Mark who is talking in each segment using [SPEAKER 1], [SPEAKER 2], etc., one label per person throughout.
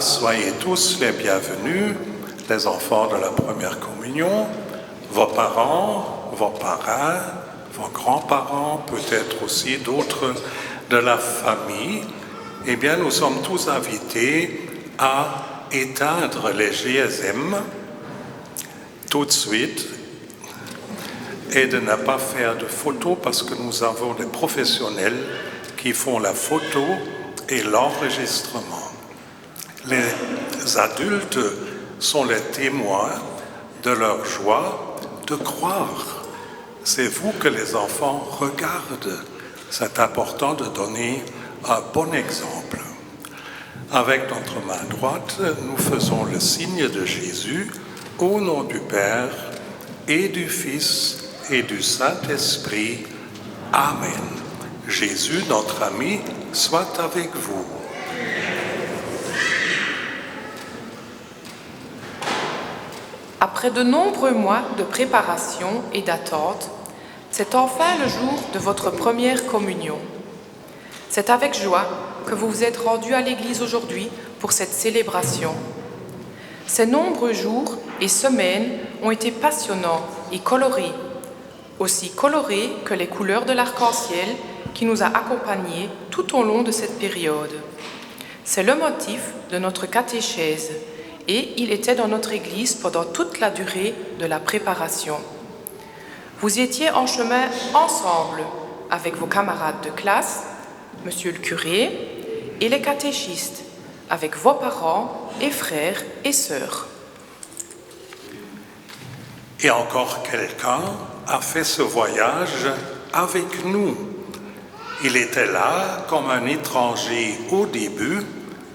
[SPEAKER 1] soyez tous les bienvenus, les enfants de la première communion, vos parents, vos parrains, vos grands-parents, peut-être aussi d'autres de la famille. Eh bien, nous sommes tous invités à éteindre les GSM tout de suite et de ne pas faire de photos parce que nous avons des professionnels qui font la photo et l'enregistrement. Les adultes sont les témoins de leur joie de croire. C'est vous que les enfants regardent. C'est important de donner un bon exemple. Avec notre main droite, nous faisons le signe de Jésus au nom du Père et du Fils et du Saint-Esprit. Amen. Jésus, notre ami, soit avec vous.
[SPEAKER 2] Après de nombreux mois de préparation et d'attente, c'est enfin le jour de votre première communion. C'est avec joie que vous vous êtes rendus à l'église aujourd'hui pour cette célébration. Ces nombreux jours et semaines ont été passionnants et colorés, aussi colorés que les couleurs de l'arc-en-ciel qui nous a accompagnés tout au long de cette période. C'est le motif de notre catéchèse et il était dans notre église pendant toute la durée de la préparation. Vous étiez en chemin ensemble avec vos camarades de classe, monsieur le curé et les catéchistes, avec vos parents et frères et sœurs.
[SPEAKER 1] Et encore quelqu'un a fait ce voyage avec nous. Il était là comme un étranger au début,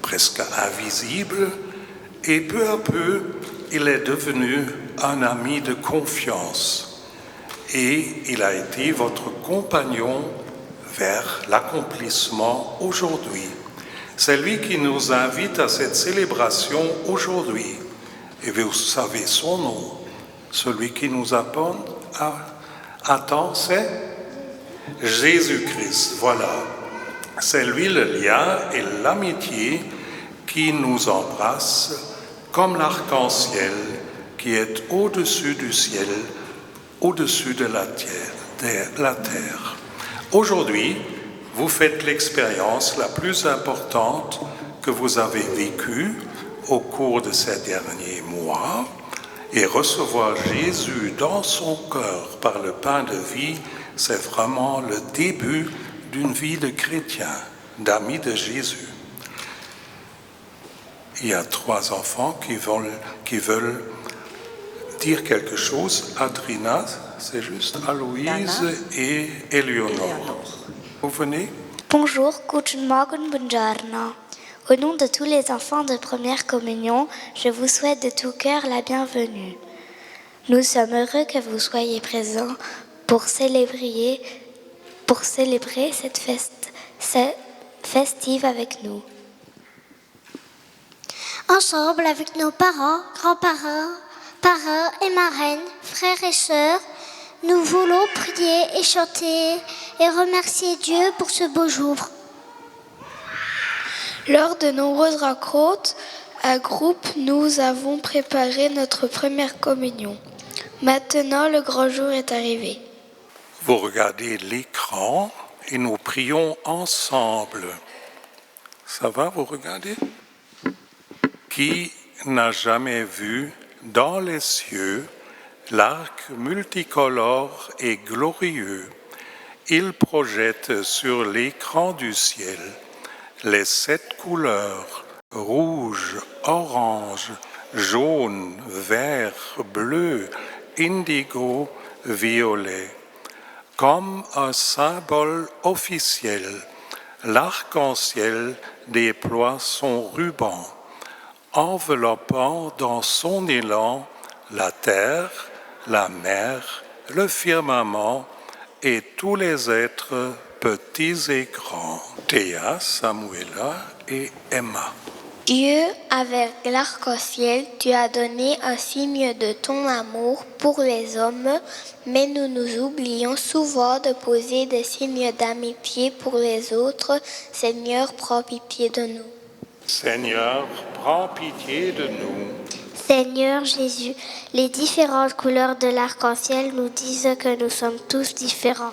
[SPEAKER 1] presque invisible, et peu à peu, il est devenu un ami de confiance. Et il a été votre compagnon vers l'accomplissement aujourd'hui. C'est lui qui nous invite à cette célébration aujourd'hui. Et vous savez son nom. Celui qui nous attend, c'est Jésus-Christ. Voilà. C'est lui le lien et l'amitié qui nous embrasse comme l'arc-en-ciel qui est au-dessus du ciel, au-dessus de la terre. Aujourd'hui, vous faites l'expérience la plus importante que vous avez vécue au cours de ces derniers mois, et recevoir Jésus dans son cœur par le pain de vie, c'est vraiment le début d'une vie de chrétien, d'amis de Jésus. Il y a 3 enfants qui veulent dire quelque chose. Adrina, c'est juste, Aloïse et Éléonore. Vous venez?
[SPEAKER 3] Bonjour, guten Morgen, buongiorno. Au nom de tous les enfants de première communion, je vous souhaite de tout cœur la bienvenue. Nous sommes heureux que vous soyez présents pour célébrer cette fête festive avec nous.
[SPEAKER 4] Ensemble avec nos parents, grands-parents, parrains et marraines, frères et sœurs, nous voulons prier et chanter et remercier Dieu pour ce beau jour.
[SPEAKER 5] Lors de nombreuses rencontres à groupe, nous avons préparé notre première communion. Maintenant, le grand jour est arrivé.
[SPEAKER 1] Vous regardez l'écran et nous prions ensemble. Ça va, vous regardez? Qui n'a jamais vu dans les cieux l'arc multicolore et glorieux? Il projette sur l'écran du ciel les 7 couleurs, rouge, orange, jaune, vert, bleu, indigo, violet. Comme un symbole officiel, l'arc-en-ciel déploie son ruban, enveloppant dans son élan la terre, la mer, le firmament et tous les êtres petits et grands. Théa, Samuela et Emma.
[SPEAKER 4] Dieu, avec l'arc-en-ciel, tu as donné un signe de ton amour pour les hommes, mais nous nous oublions souvent de poser des signes d'amitié pour les autres. Seigneur, prends pitié de nous.
[SPEAKER 1] Seigneur, prends pitié de nous.
[SPEAKER 4] Seigneur Jésus, les différentes couleurs de l'arc-en-ciel nous disent que nous sommes tous différents,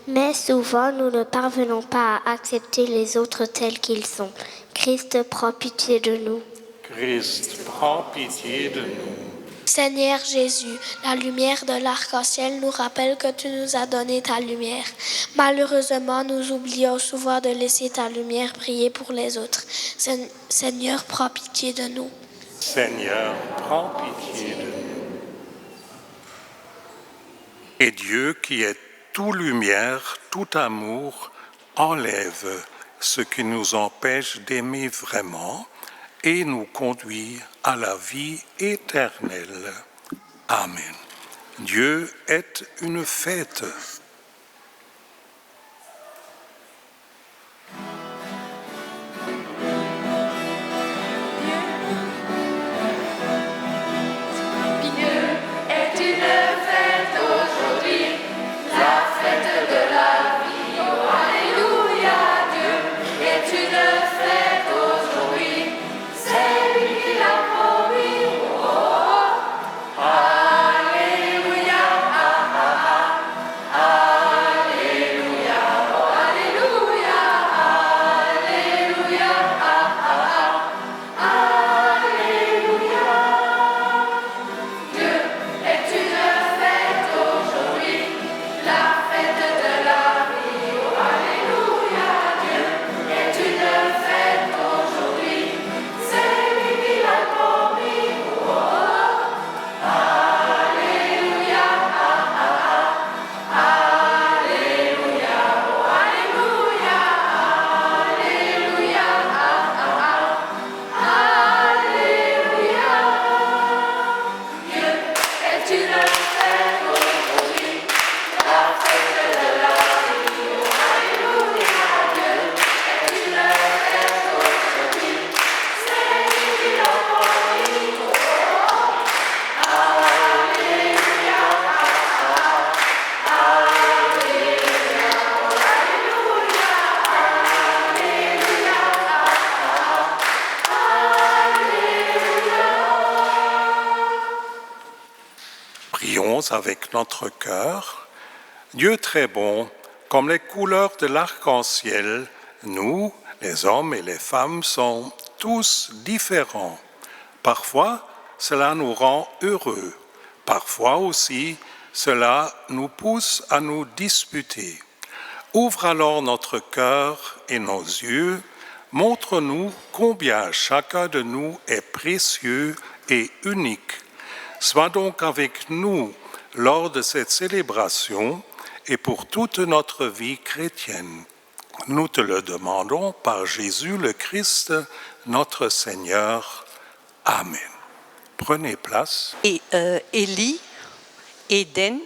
[SPEAKER 4] mais souvent nous ne parvenons pas à accepter les autres tels qu'ils sont. Christ, prends pitié de nous.
[SPEAKER 1] Christ, prends pitié de nous.
[SPEAKER 5] Seigneur Jésus, la lumière de l'arc-en-ciel nous rappelle que tu nous as donné ta lumière. Malheureusement, nous oublions souvent de laisser ta lumière briller pour les autres. Seigneur, prends pitié de nous.
[SPEAKER 1] Seigneur, prends pitié de nous. Et Dieu, qui est tout lumière, tout amour, enlève ce qui nous empêche d'aimer vraiment et nous conduit à la vie éternelle. Amen. Dieu est une fête. Prions avec notre cœur. Dieu très bon, comme les couleurs de l'arc-en-ciel, nous, les hommes et les femmes, sommes tous différents. Parfois, cela nous rend heureux. Parfois aussi, cela nous pousse à nous disputer. Ouvre alors notre cœur et nos yeux. Montre-nous combien chacun de nous est précieux et unique. Sois donc avec nous lors de cette célébration et pour toute notre vie chrétienne. Nous te le demandons par Jésus le Christ, notre Seigneur. Amen. Prenez place.
[SPEAKER 6] Et Élie, Eden,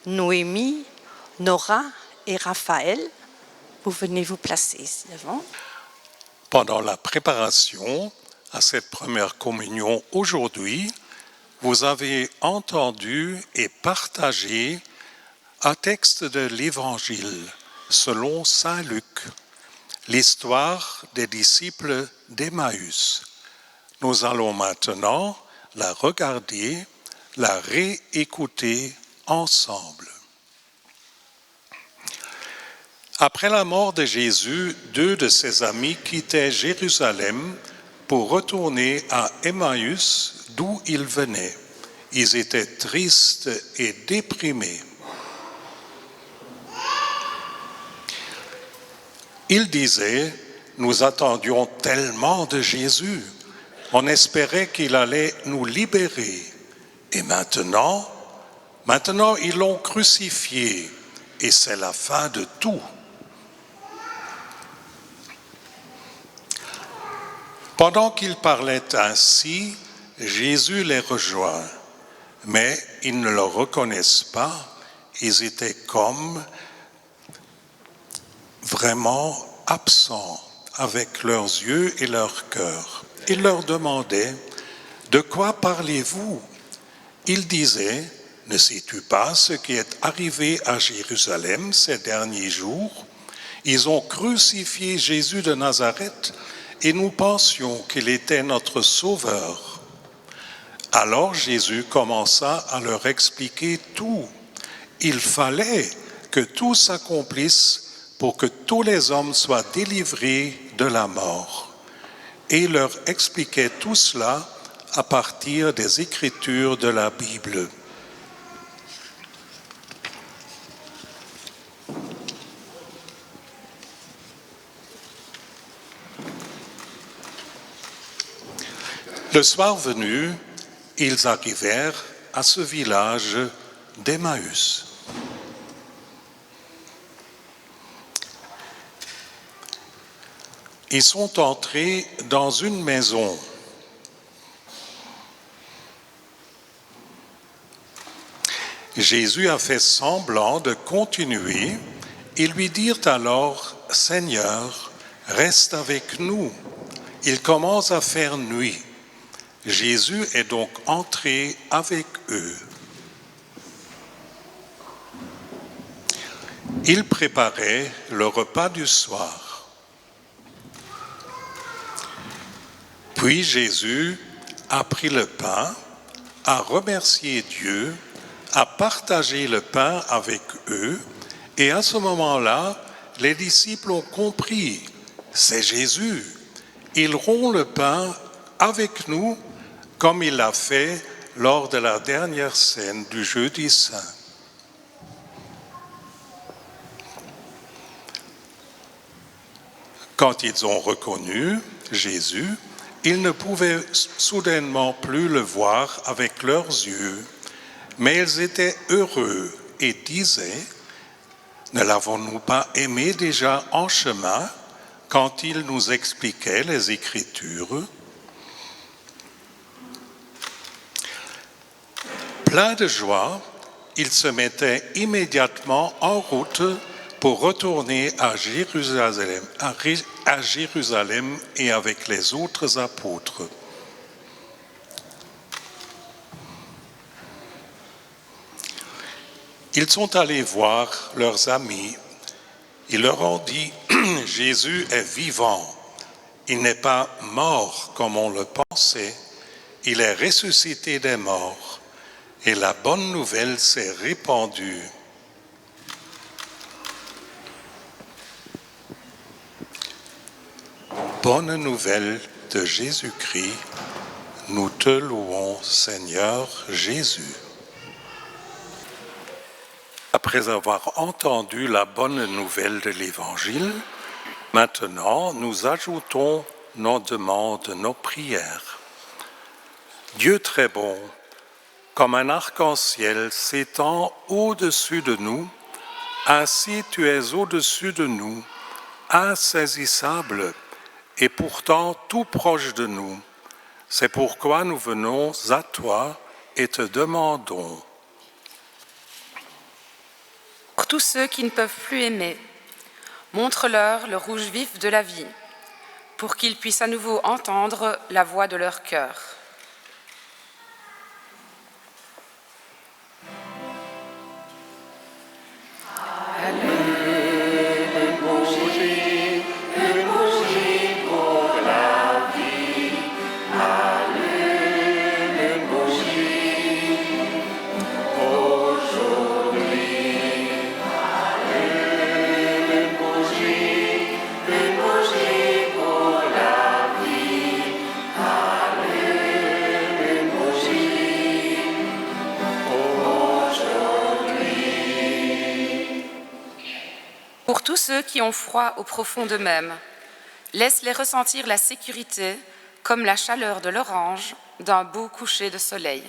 [SPEAKER 6] Noémie, Nora et Raphaël, vous venez vous placer ici devant.
[SPEAKER 1] Pendant la préparation à cette première communion aujourd'hui, vous avez entendu et partagé un texte de l'Évangile selon saint Luc, l'histoire des disciples d'Emmaüs. Nous allons maintenant la regarder, la réécouter ensemble. Après la mort de Jésus, 2 de ses amis quittaient Jérusalem pour retourner à Emmaüs, d'où ils venaient. Ils étaient tristes et déprimés. Ils disaient, nous attendions tellement de Jésus, on espérait qu'il allait nous libérer. Et maintenant ils l'ont crucifié et c'est la fin de tout. Pendant qu'ils parlaient ainsi, Jésus les rejoint, mais ils ne le reconnaissent pas, ils étaient comme vraiment absents avec leurs yeux et leur cœur. Il leur demandait, de quoi parlez-vous? Il disait, ne sais-tu pas ce qui est arrivé à Jérusalem ces derniers jours? Ils ont crucifié Jésus de Nazareth et nous pensions qu'il était notre Sauveur. Alors Jésus commença à leur expliquer tout. Il fallait que tout s'accomplisse pour que tous les hommes soient délivrés de la mort. Et il leur expliquait tout cela à partir des Écritures de la Bible. Le soir venu, ils arrivèrent à ce village d'Emmaüs. Ils sont entrés dans une maison. Jésus a fait semblant de continuer. Ils lui dirent alors, « Seigneur, reste avec nous. Il commence à faire nuit. » Jésus est donc entré avec eux. Il préparait le repas du soir. Puis Jésus a pris le pain, a remercié Dieu, a partagé le pain avec eux, et à ce moment-là, les disciples ont compris, c'est Jésus. Il rompt le pain avec nous, comme il l'a fait lors de la dernière scène du Jeudi Saint. Quand ils ont reconnu Jésus, ils ne pouvaient soudainement plus le voir avec leurs yeux, mais ils étaient heureux et disaient, « Ne l'avons-nous pas aimé déjà en chemin quand il nous expliquait les Écritures ?» Plein de joie, ils se mettaient immédiatement en route pour retourner à Jérusalem et avec les autres apôtres. Ils sont allés voir leurs amis. Ils leur ont dit, « Jésus est vivant. Il n'est pas mort comme on le pensait. Il est ressuscité des morts. » Et la bonne nouvelle s'est répandue. Bonne nouvelle de Jésus-Christ, nous te louons, Seigneur Jésus. Après avoir entendu la bonne nouvelle de l'Évangile, maintenant nous ajoutons nos demandes, nos prières. Dieu très bon, comme un arc-en-ciel s'étend au-dessus de nous, ainsi tu es au-dessus de nous, insaisissable et pourtant tout proche de nous. C'est pourquoi nous venons à toi et te demandons.
[SPEAKER 7] Pour tous ceux qui ne peuvent plus aimer, montre-leur le rouge vif de la vie, pour qu'ils puissent à nouveau entendre la voix de leur cœur. Pour tous ceux qui ont froid au profond d'eux-mêmes, laisse-les ressentir la sécurité comme la chaleur de l'orange d'un beau coucher de soleil.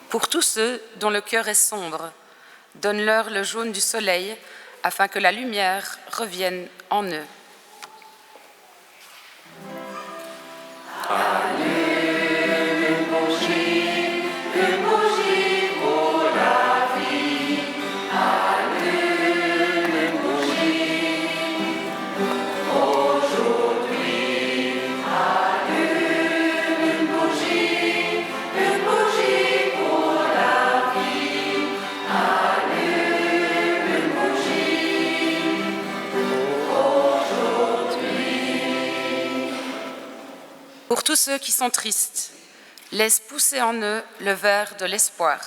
[SPEAKER 7] Pour tous ceux dont le cœur est sombre, donne-leur le jaune du soleil afin que la lumière revienne en eux. Pour tous ceux qui sont tristes, laisse pousser en eux le ver de l'espoir.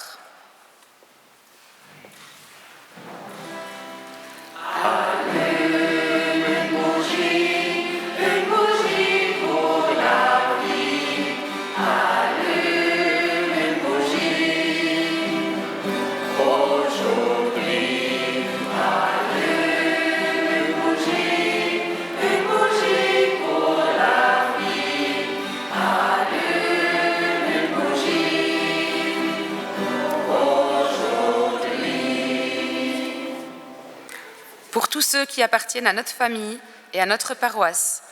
[SPEAKER 7] Pour tous ceux qui appartiennent à notre famille et à notre paroisse,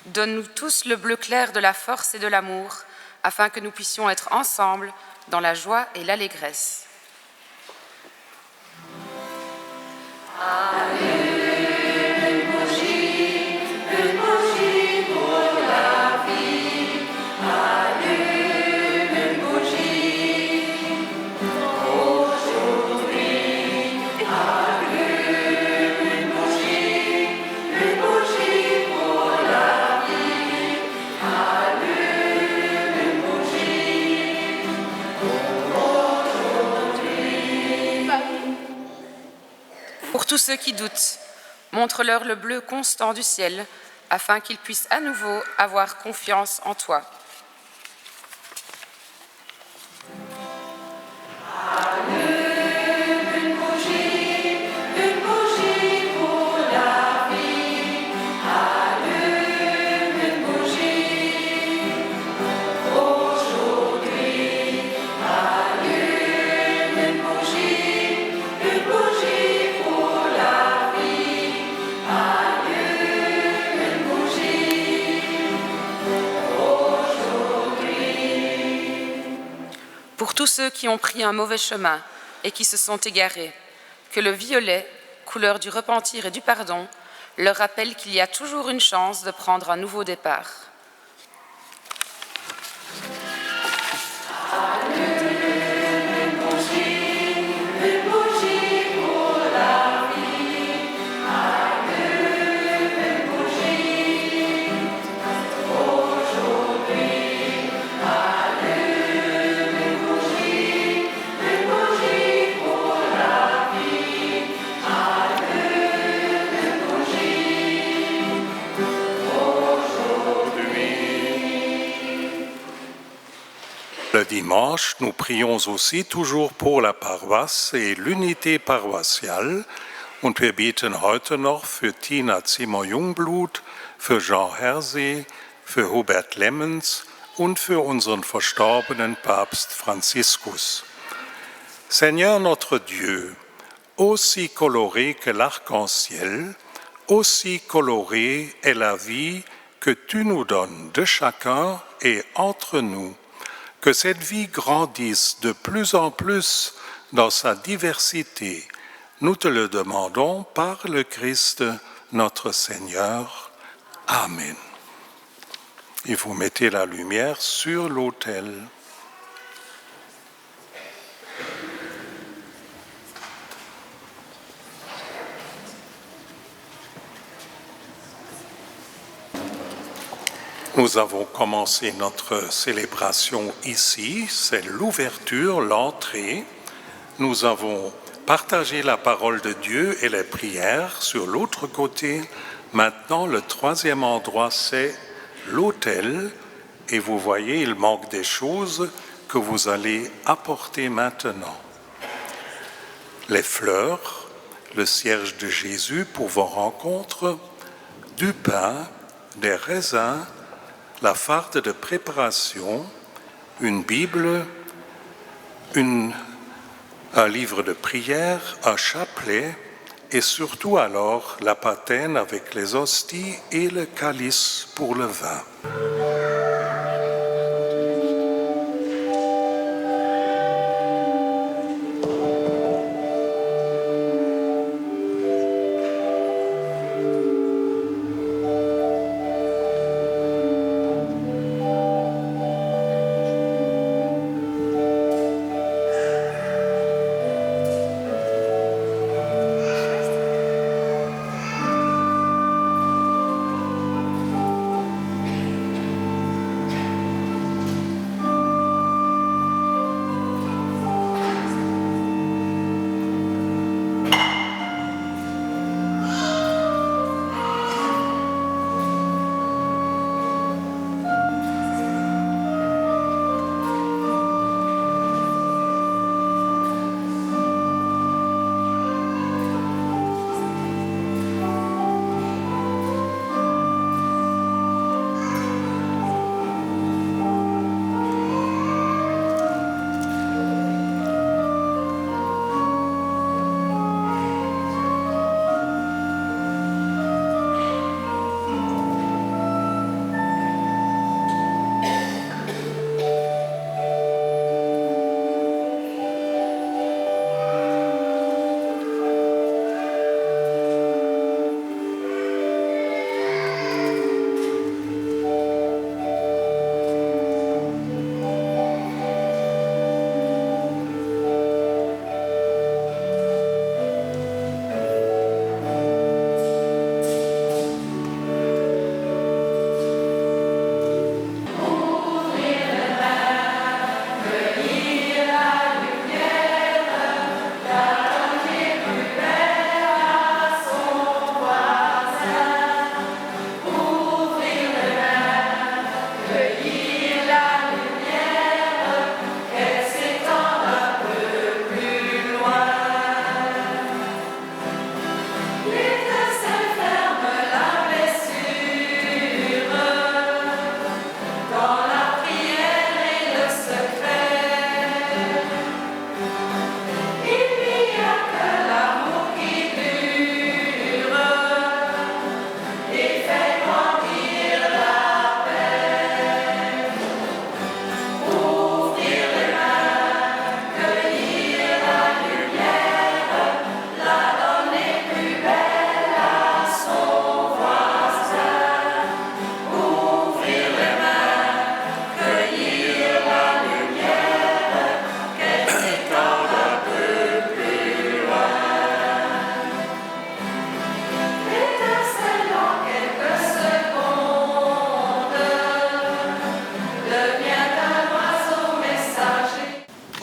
[SPEAKER 7] donne-nous tous le bleu clair de la force et de l'amour, afin que nous puissions être ensemble dans la joie et l'allégresse. Pour tous ceux qui doutent, montre-leur le bleu constant du ciel, afin qu'ils puissent à nouveau avoir confiance en toi. Pour tous ceux qui ont pris un mauvais chemin et qui se sont égarés, que le violet, couleur du repentir et du pardon, leur rappelle qu'il y a toujours une chance de prendre un nouveau départ.
[SPEAKER 1] Le dimanche, nous prions aussi toujours pour la Paroisse et l'unité paroissiale. Und wir beten heute noch für Tina Zimmer-Jungblut, für Jean Hersey, für Hubert Lemmens und für unseren verstorbenen Papst Franziskus. Seigneur notre Dieu, aussi coloré que l'arc-en-ciel, aussi colorée est la vie que tu nous donnes de chacun et entre nous. Que cette vie grandisse de plus en plus dans sa diversité. Nous te le demandons par le Christ notre Seigneur. Amen. Et vous mettez la lumière sur l'autel. Nous avons commencé notre célébration ici, c'est l'ouverture, l'entrée. Nous avons partagé la parole de Dieu et les prières sur l'autre côté. Maintenant, le troisième endroit, c'est l'autel. Et vous voyez, il manque des choses que vous allez apporter maintenant. Les fleurs, le cierge de Jésus pour vos rencontres, du pain, des raisins, la farde de préparation, une Bible, un livre de prière, un chapelet, et surtout alors la patène avec les hosties et le calice pour le vin.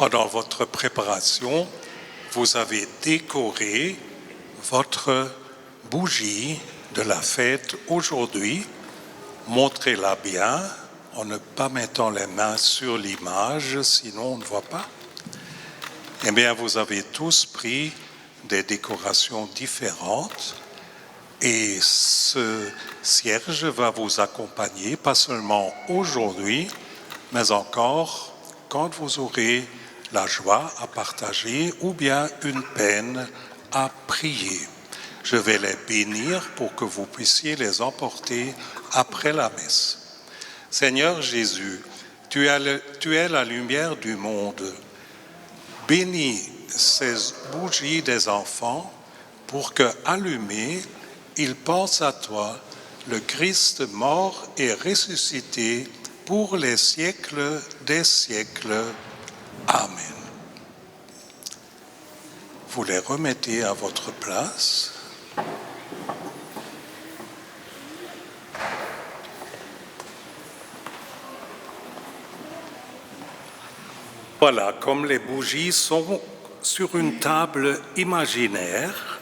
[SPEAKER 1] Pendant votre préparation, vous avez décoré votre bougie de la fête aujourd'hui. Montrez-la bien en ne pas mettant les mains sur l'image, sinon on ne voit pas. Eh bien, vous avez tous pris des décorations différentes et ce cierge va vous accompagner, pas seulement aujourd'hui, mais encore quand vous aurez la joie à partager ou bien une peine à prier. Je vais les bénir pour que vous puissiez les emporter après la messe. Seigneur Jésus, tu es la lumière du monde. Bénis ces bougies des enfants pour que, allumés, ils pensent à toi, le Christ mort et ressuscité pour les siècles des siècles. Amen. Vous les remettez à votre place. Voilà, comme les bougies sont sur une table imaginaire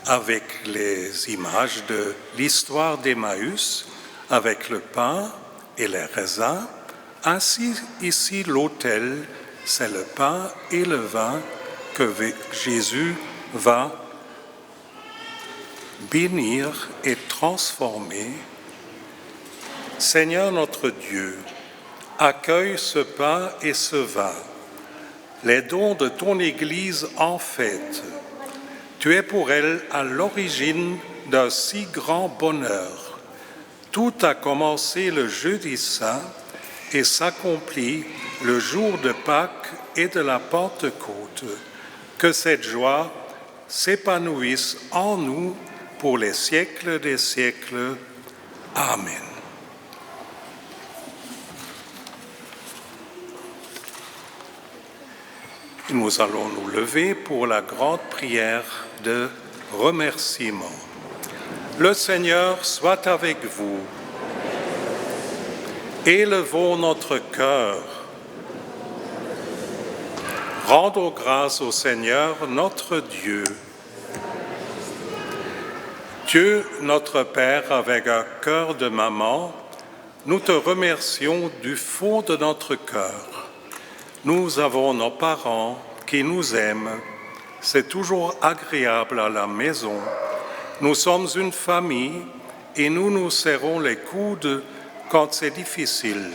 [SPEAKER 1] avec les images de l'histoire d'Emmaüs, avec le pain et les raisins, ainsi ici l'autel, c'est le pain et le vin que Jésus va bénir et transformer. Seigneur notre Dieu, accueille ce pain et ce vin, les dons de ton Église en fête. Tu es pour elle à l'origine d'un si grand bonheur. Tout a commencé le jeudi saint et s'accomplit le jour de Pâques et de la Pentecôte. Que cette joie s'épanouisse en nous pour les siècles des siècles. Amen. Nous allons nous lever pour la grande prière de remerciement. Le Seigneur soit avec vous. Élevons notre cœur. Rendons grâce au Seigneur notre Dieu. Dieu notre Père, avec un cœur de maman, nous te remercions du fond de notre cœur. Nous avons nos parents qui nous aiment. C'est toujours agréable à la maison. Nous sommes une famille et nous nous serrons les coudes quand c'est difficile,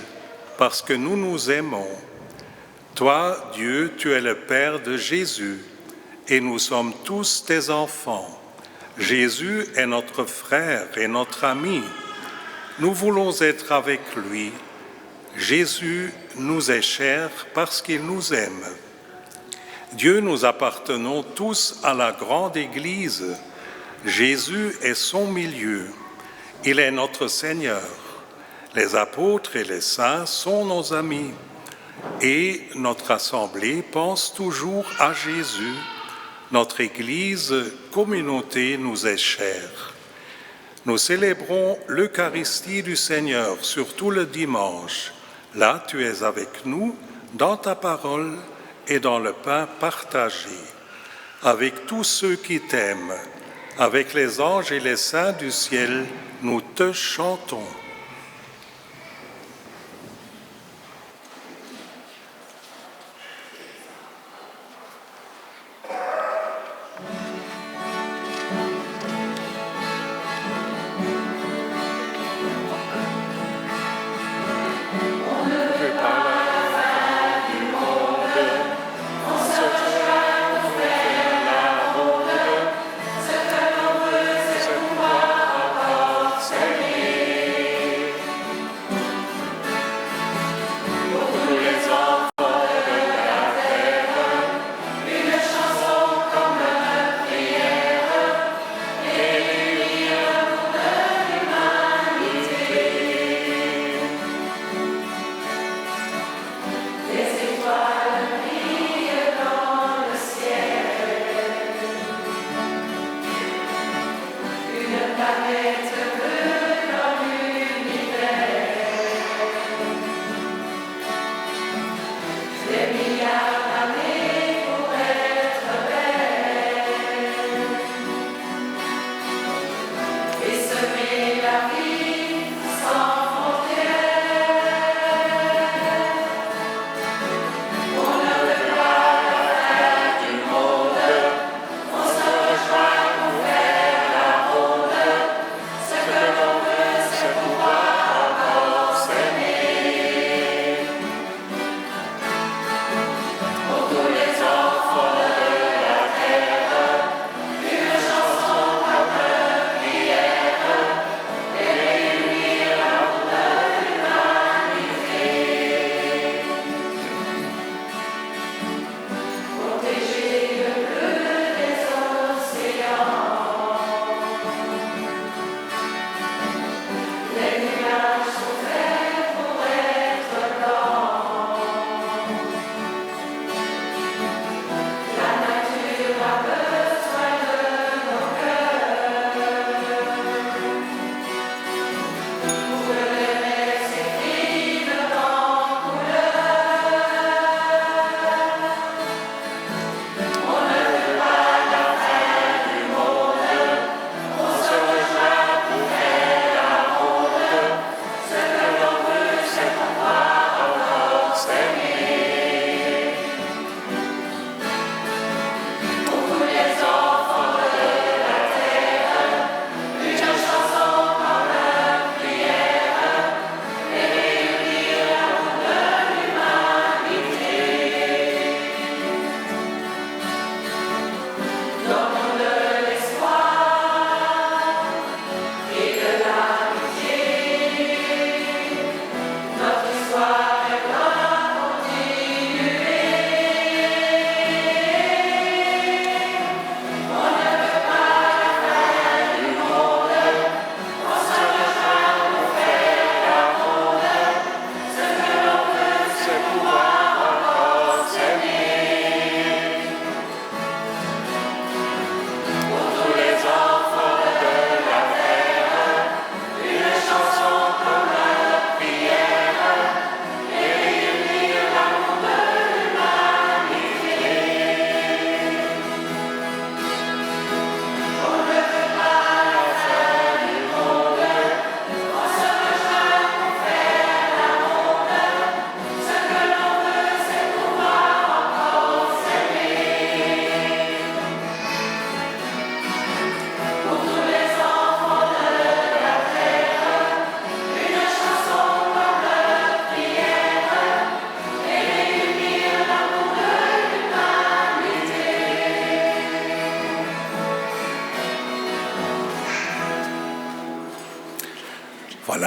[SPEAKER 1] parce que nous nous aimons. Toi, Dieu, tu es le Père de Jésus et nous sommes tous tes enfants. Jésus est notre frère et notre ami. Nous voulons être avec lui. Jésus nous est cher parce qu'il nous aime. Dieu, nous appartenons tous à la grande Église. Jésus est son milieu. Il est notre Seigneur. Les apôtres et les saints sont nos amis. Et notre assemblée pense toujours à Jésus. Notre Église, communauté, nous est chère. Nous célébrons l'Eucharistie du Seigneur, surtout le dimanche. Là, tu es avec nous, dans ta parole et dans le pain partagé. Avec tous ceux qui t'aiment, avec les anges et les saints du ciel, nous te chantons.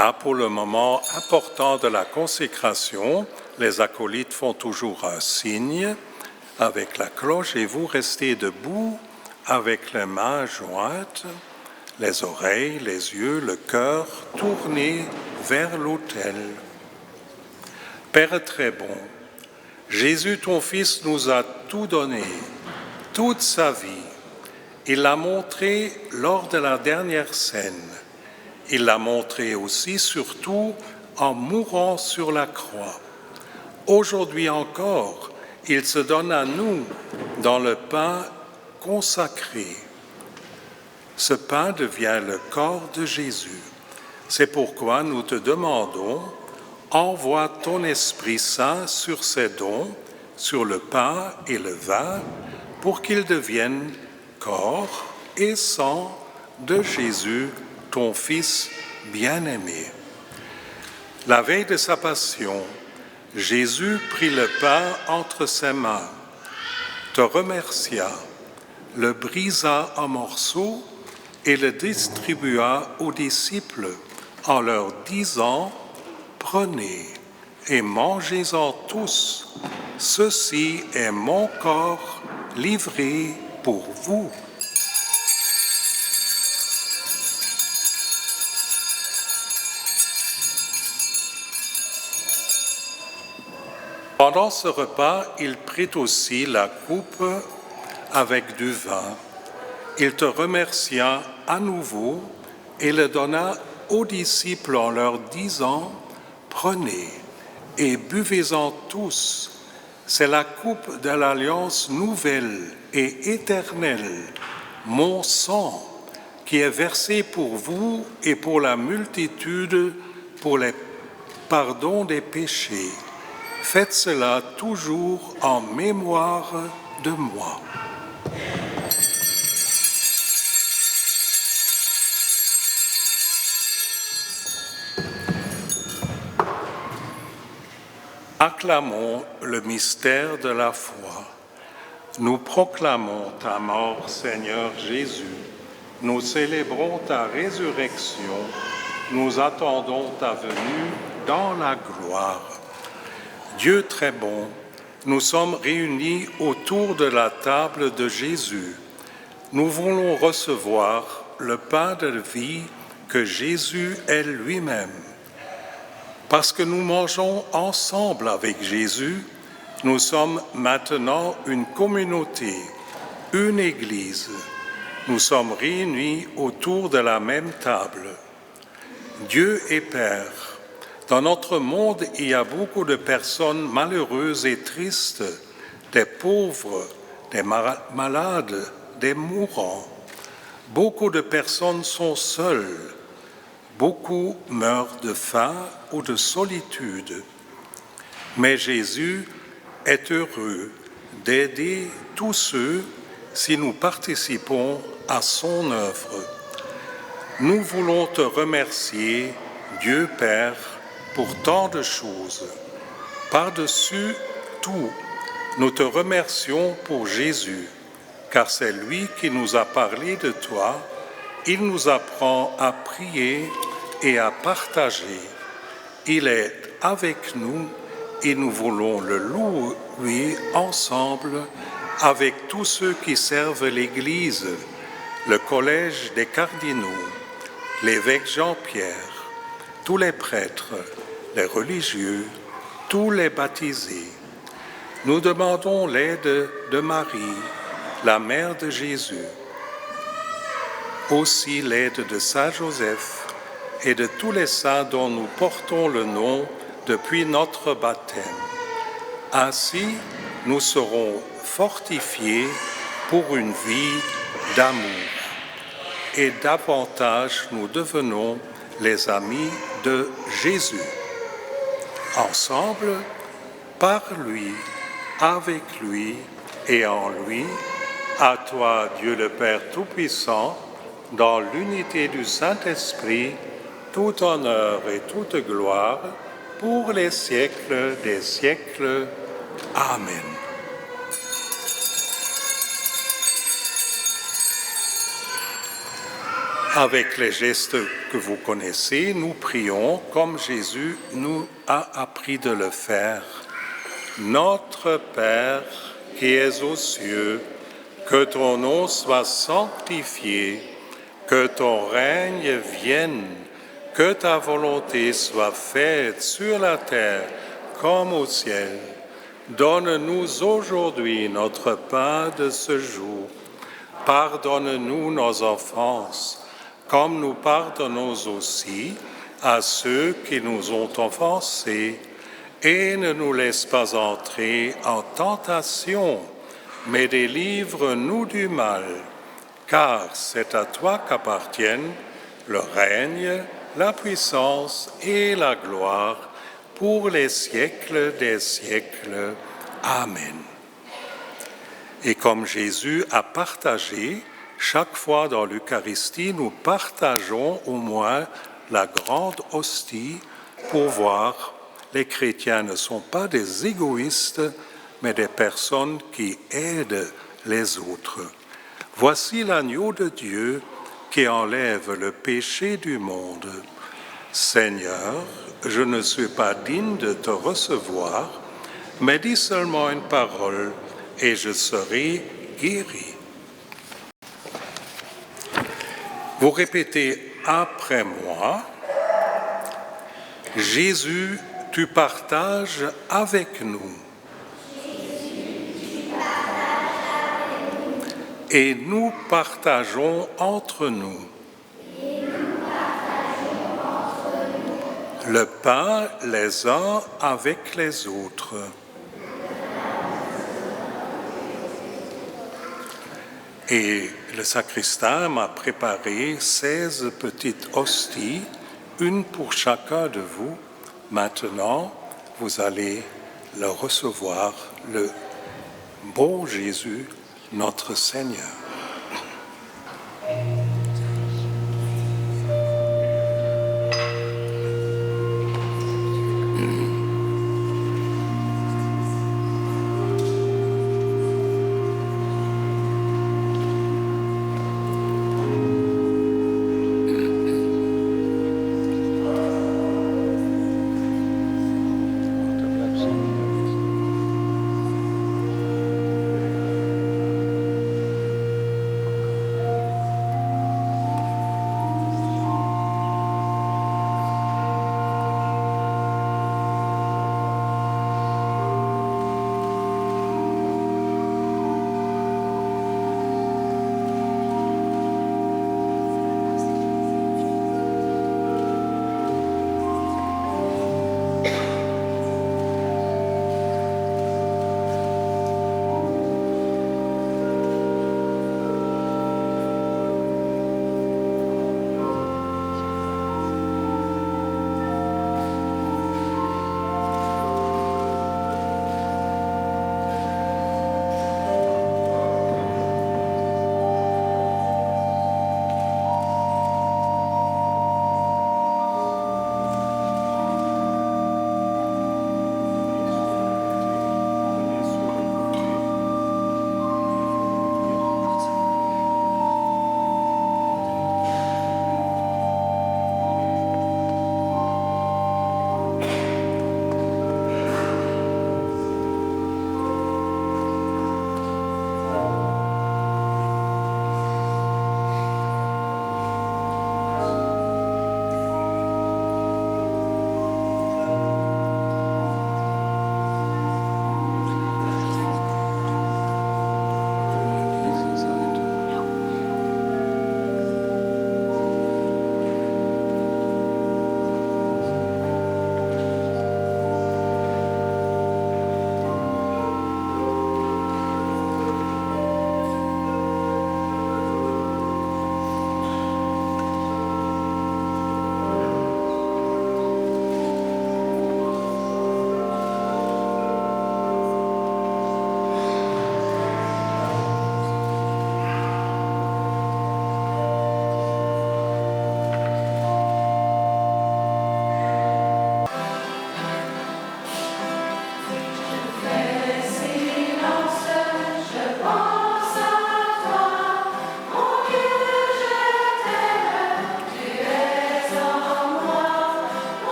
[SPEAKER 1] Là, pour le moment important de la consécration, les acolytes font toujours un signe avec la cloche et vous restez debout avec les mains jointes, les oreilles, les yeux, le cœur tournés vers l'autel. Père très bon, Jésus, ton Fils, nous a tout donné, toute sa vie. Il l'a montré lors de la dernière scène. Il l'a montré aussi, surtout, en mourant sur la croix. Aujourd'hui encore, il se donne à nous dans le pain consacré. Ce pain devient le corps de Jésus. C'est pourquoi nous te demandons, envoie ton Esprit Saint sur ces dons, sur le pain et le vin, pour qu'ils deviennent corps et sang de Jésus, ton Fils bien-aimé. La veille de sa passion, Jésus prit le pain entre ses mains, te remercia, le brisa en morceaux et le distribua aux disciples en leur disant « Prenez et mangez-en tous, ceci est mon corps livré pour vous. » Pendant ce repas, il prit aussi la coupe avec du vin. Il te remercia à nouveau et le donna aux disciples en leur disant « Prenez et buvez-en tous. C'est la coupe de l'alliance nouvelle et éternelle, mon sang, qui est versé pour vous et pour la multitude pour le pardon des péchés. Faites cela toujours en mémoire de moi. » Acclamons le mystère de la foi. Nous proclamons ta mort, Seigneur Jésus. Nous célébrons ta résurrection. Nous attendons ta venue dans la gloire. Dieu très bon, nous sommes réunis autour de la table de Jésus. Nous voulons recevoir le pain de vie que Jésus est lui-même. Parce que nous mangeons ensemble avec Jésus, nous sommes maintenant une communauté, une église. Nous sommes réunis autour de la même table. Dieu est Père. Dans notre monde, il y a beaucoup de personnes malheureuses et tristes, des pauvres, des malades, des mourants. Beaucoup de personnes sont seules. Beaucoup meurent de faim ou de solitude. Mais Jésus est heureux d'aider tous ceux si nous participons à son œuvre. Nous voulons te remercier, Dieu Père, pour tant de choses. Par-dessus tout, nous te remercions pour Jésus, car c'est lui qui nous a parlé de toi. Il nous apprend à prier et à partager. Il est avec nous et nous voulons le louer ensemble avec tous ceux qui servent l'Église, le collège des cardinaux, l'évêque Jean-Pierre, tous les prêtres, les religieux, tous les baptisés. Nous demandons l'aide de Marie, la mère de Jésus, aussi l'aide de Saint Joseph et de tous les saints dont nous portons le nom depuis notre baptême. Ainsi, nous serons fortifiés pour une vie d'amour. Et davantage, nous devenons les amis de Jésus. Ensemble, par lui, avec lui et en lui, à toi, Dieu le Père Tout-Puissant, dans l'unité du Saint-Esprit, tout honneur et toute gloire pour les siècles des siècles. Amen. Avec les gestes que vous connaissez, nous prions comme Jésus nous a appris de le faire. Notre Père qui es aux cieux, que ton nom soit sanctifié, que ton règne vienne, que ta volonté soit faite sur la terre comme au ciel. Donne-nous aujourd'hui notre pain de ce jour. Pardonne-nous nos offenses, comme nous pardonnons aussi à ceux qui nous ont offensés. Et ne nous laisse pas entrer en tentation, mais délivre-nous du mal, car c'est à toi qu'appartiennent le règne, la puissance et la gloire pour les siècles des siècles. Amen. Et comme Jésus a partagé, chaque fois dans l'Eucharistie, nous partageons au moins la grande hostie pour voir les chrétiens ne sont pas des égoïstes, mais des personnes qui aident les autres. Voici l'agneau de Dieu qui enlève le péché du monde. Seigneur, je ne suis pas digne de te recevoir, mais dis seulement une parole et je serai guéri. Vous répétez après moi, Jésus, tu partages avec nous. Et nous partageons entre nous. Le pain les uns avec les autres. Et le sacristain m'a préparé 16 petites hosties, une pour chacun de vous. Maintenant, vous allez le recevoir, le bon Jésus, notre Seigneur.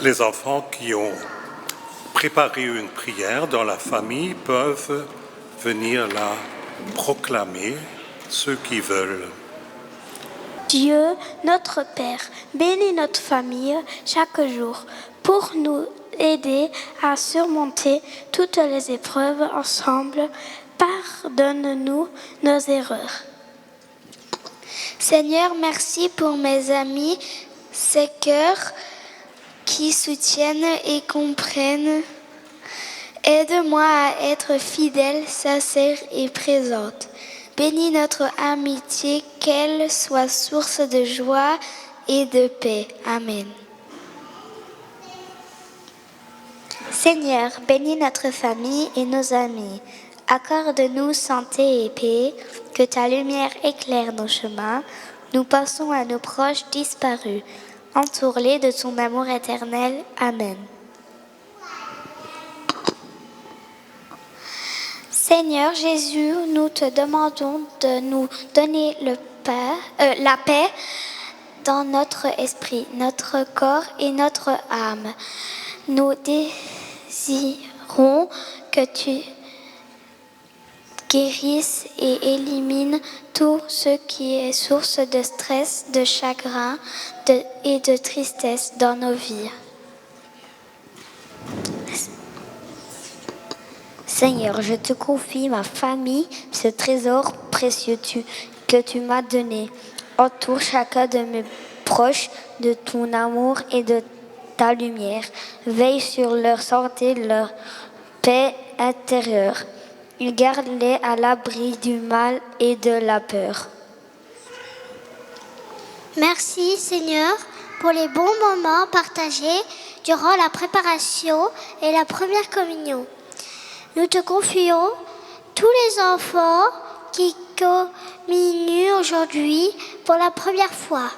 [SPEAKER 1] Les enfants qui ont préparé une prière dans la famille peuvent venir la proclamer, ceux qui veulent.
[SPEAKER 4] Dieu, notre Père, bénis notre famille chaque jour pour nous aider à surmonter toutes les épreuves ensemble. Pardonne-nous nos erreurs.
[SPEAKER 3] Seigneur, merci pour mes amis, ces cœurs qui soutiennent et comprennent. Aide-moi à être fidèle, sincère et présente. Bénis notre amitié, qu'elle soit source de joie et de paix. Amen. Seigneur, bénis notre famille et nos amis. Accorde-nous santé et paix, que ta lumière éclaire nos chemins. Nous pensons à nos proches disparus. Entoure-les de ton amour éternel. Amen. Seigneur Jésus, nous te demandons de nous donner la paix dans notre esprit, notre corps et notre âme. Nous désirons que tu guérisses et élimines tout ce qui est source de stress, de chagrin et de tristesse dans nos vies. Seigneur, je te confie ma famille, ce trésor précieux que tu m'as donné. Entoure chacun de mes proches de ton amour et de ta lumière. Veille sur leur santé, leur paix intérieure. Garde-les à l'abri du mal et de la peur.
[SPEAKER 4] Merci Seigneur pour les bons moments partagés durant la préparation et la première communion. Nous te confions tous les enfants qui communient aujourd'hui pour la première fois,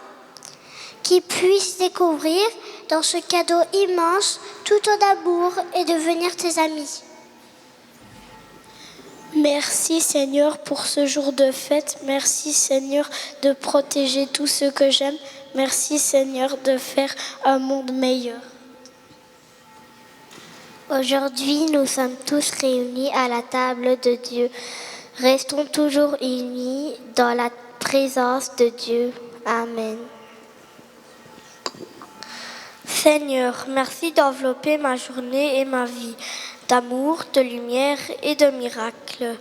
[SPEAKER 4] qui puissent découvrir dans ce cadeau immense tout ton amour et devenir tes amis. Merci Seigneur pour ce jour de fête. Merci Seigneur de protéger tous ceux que j'aime. Merci Seigneur de faire un monde meilleur. Aujourd'hui, nous sommes tous réunis à la table de Dieu. Restons toujours unis dans la présence de Dieu. Amen. Seigneur, merci d'envelopper ma journée et ma vie d'amour, de lumière et de miracles.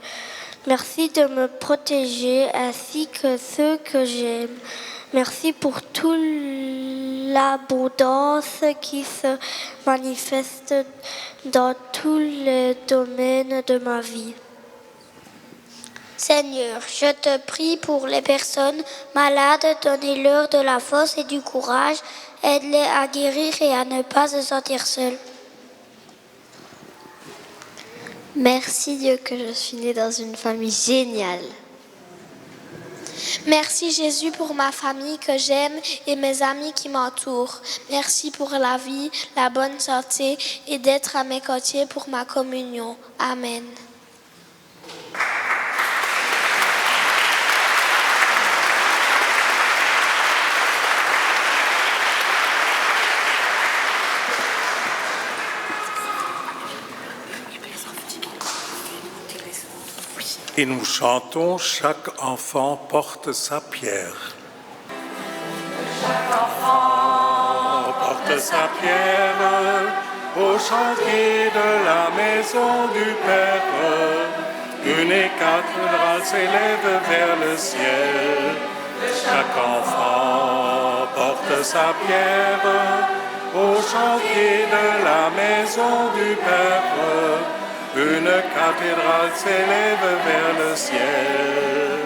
[SPEAKER 4] Merci de me protéger ainsi que ceux que j'aime. Merci pour toute l'abondance qui se manifeste dans tous les domaines de ma vie. Seigneur, je te prie pour les personnes malades, donnez-leur de la force et du courage, aide-les à guérir et à ne pas se sentir seuls. Merci Dieu que je suis née dans une famille géniale.
[SPEAKER 5] Merci Jésus pour ma famille que j'aime et mes amis qui m'entourent. Merci pour la vie, la bonne santé et d'être à mes côtés pour ma communion. Amen.
[SPEAKER 1] Et nous chantons, chaque enfant porte sa pierre. Chaque enfant porte sa pierre au chantier de la maison du Père. Une cathédrale s'élève vers le ciel. Chaque enfant porte sa pierre au chantier de la maison du Père. Une cathédrale s'élève vers le ciel.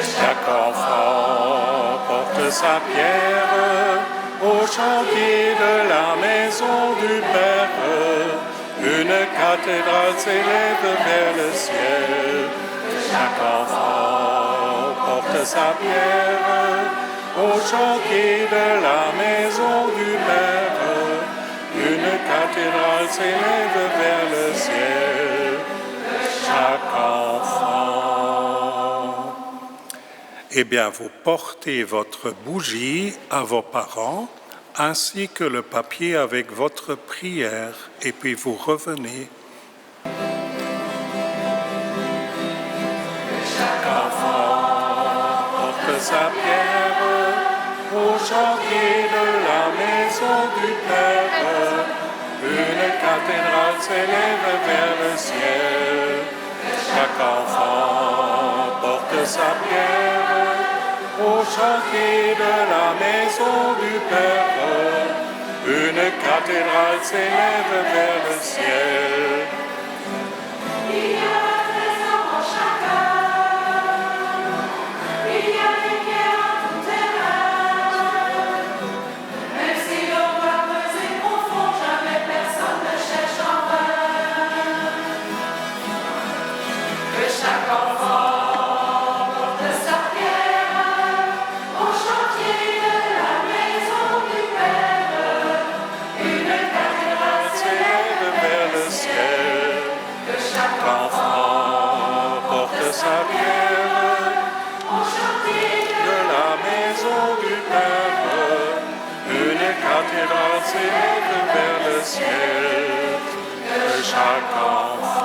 [SPEAKER 1] Chaque enfant porte sa pierre au chantier de la maison du Père. Une cathédrale s'élève vers le ciel. Chaque enfant porte sa pierre au chantier de la maison du Père. Une cathédrale s'élève vers le ciel. Chaque enfant. Eh bien, vous portez votre bougie à vos parents, ainsi que le papier avec votre prière, et puis vous revenez. Chaque enfant porte sa pierre au chantier de la maison du Père. Une cathédrale s'élève vers le ciel. Chaque enfant porte sa pierre au chantier de la maison du Père. Une cathédrale s'élève vers le ciel. Il y a des enfants chacun, il y a des pierres à tout terrain. Même si l'on va creuser profond, jamais personne ne cherche en vain. Que chaque enfant porte sa pierre au chantier de la maison du Père. Une cathédrale s'élève vers le ciel. Que chaque enfant porte sa pierre au chantier de la maison du Père. Une cathédrale s'élève vers le ciel. Que chaque enfant.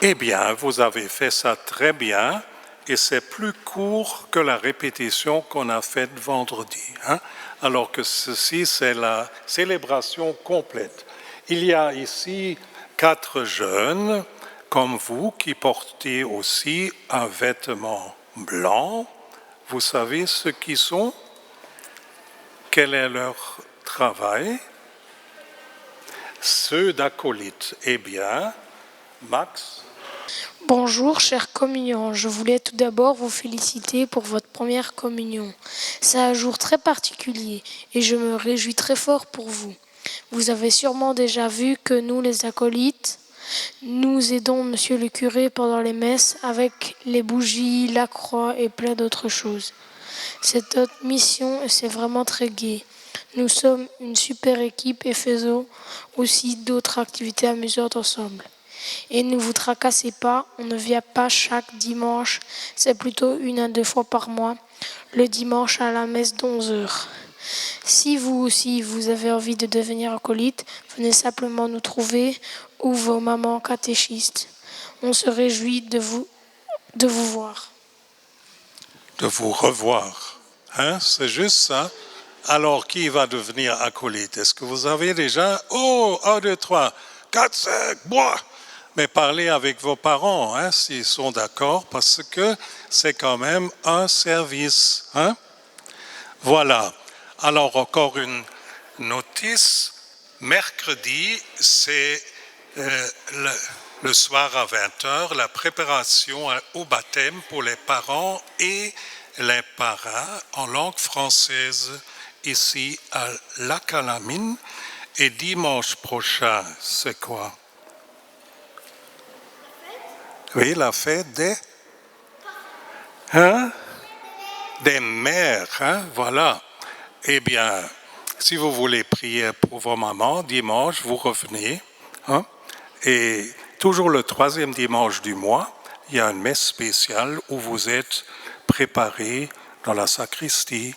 [SPEAKER 1] Eh bien, vous avez fait ça très bien et c'est plus court que la répétition qu'on a faite vendredi. Alors que ceci, c'est la célébration complète. Il y a ici 4 jeunes comme vous qui portez aussi un vêtement blanc. Vous savez ce qu'ils sont? Quel est leur travail? Ceux d'acolytes. Eh bien, Max?
[SPEAKER 8] Bonjour, chers communiants. Je voulais tout d'abord vous féliciter pour votre première communion. C'est un jour très particulier et je me réjouis très fort pour vous. Vous avez sûrement déjà vu que nous, les acolytes, nous aidons monsieur le curé pendant les messes avec les bougies, la croix et plein d'autres choses. C'est notre mission et c'est vraiment très gai. Nous sommes une super équipe et faisons aussi d'autres activités amusantes ensemble. Et ne vous tracassez pas, on ne vient pas chaque dimanche, c'est plutôt 1 à 2 fois par mois, le dimanche à la messe d'11h. Si vous aussi vous avez envie de devenir acolyte, venez simplement nous trouver ou vos mamans catéchistes. On se réjouit de vous voir.
[SPEAKER 1] De vous revoir. C'est juste ça. Alors, qui va devenir acolyte? Est-ce que vous avez déjà... Oh, 1, 2, 3, 4, 5, bois! Mais parlez avec vos parents, s'ils sont d'accord, parce que c'est quand même un service. Voilà. Alors, encore une notice. Mercredi, c'est le soir à 20h, la préparation au baptême pour les parents et les parrains en langue française ici à La Calamine. Et dimanche prochain, c'est quoi? Oui, la fête des... Des mères, voilà. Eh bien, si vous voulez prier pour vos mamans, dimanche, vous revenez. Et toujours le 3e dimanche du mois, il y a une messe spéciale où vous êtes préparés dans la sacristie.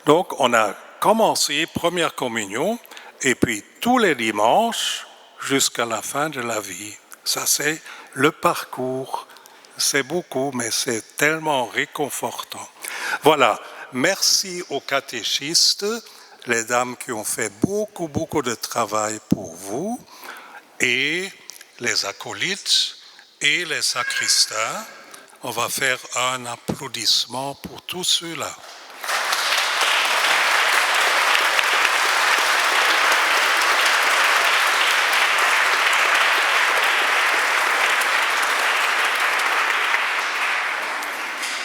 [SPEAKER 1] Donc, on a commencé première communion, et puis tous les dimanches jusqu'à la fin de la vie. Ça, c'est le parcours. C'est beaucoup, mais c'est tellement réconfortant. Voilà. Merci aux catéchistes, les dames qui ont fait beaucoup, beaucoup de travail pour vous, et les acolytes et les sacristains. On va faire un applaudissement pour tous ceux-là.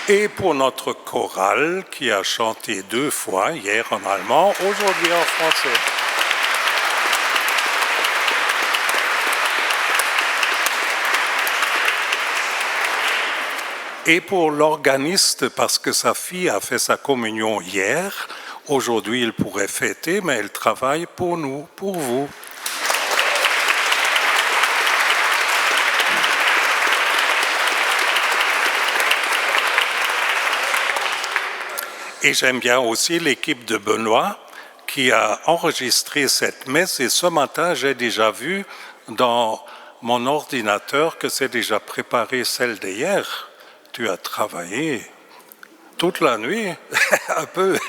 [SPEAKER 1] Et pour notre chorale qui a chanté 2 fois, hier en allemand, aujourd'hui en français. Et pour l'organiste, parce que sa fille a fait sa communion hier, aujourd'hui il pourrait fêter, mais elle travaille pour nous, pour vous. Et j'aime bien aussi l'équipe de Benoît qui a enregistré cette messe. Et ce matin, j'ai déjà vu dans mon ordinateur que c'est déjà préparé celle d'hier. Tu as travaillé toute la nuit, un peu.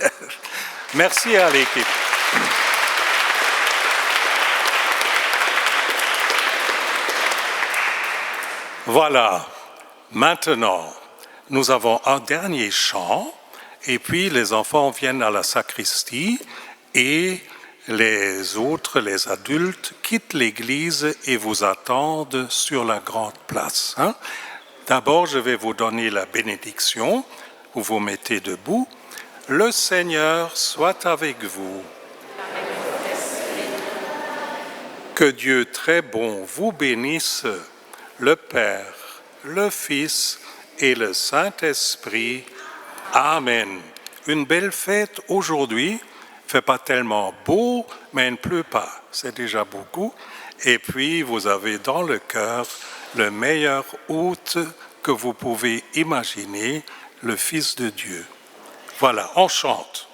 [SPEAKER 1] Merci à l'équipe. Voilà, maintenant, nous avons un dernier chant. Et puis les enfants viennent à la sacristie et les autres, les adultes, quittent l'église et vous attendent sur la grande place. D'abord, je vais vous donner la bénédiction. Vous vous mettez debout. Le Seigneur soit avec vous. Que Dieu très bon vous bénisse, le Père, le Fils et le Saint-Esprit. Amen. Une belle fête aujourd'hui. Il ne fait pas tellement beau, mais il ne pleut pas. C'est déjà beaucoup. Et puis, vous avez dans le cœur le meilleur hôte que vous pouvez imaginer, le Fils de Dieu. Voilà, on chante.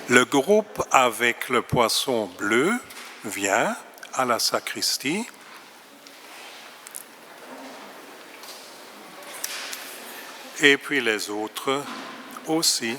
[SPEAKER 1] Le groupe avec le poisson bleu vient à la sacristie. Et puis les autres aussi.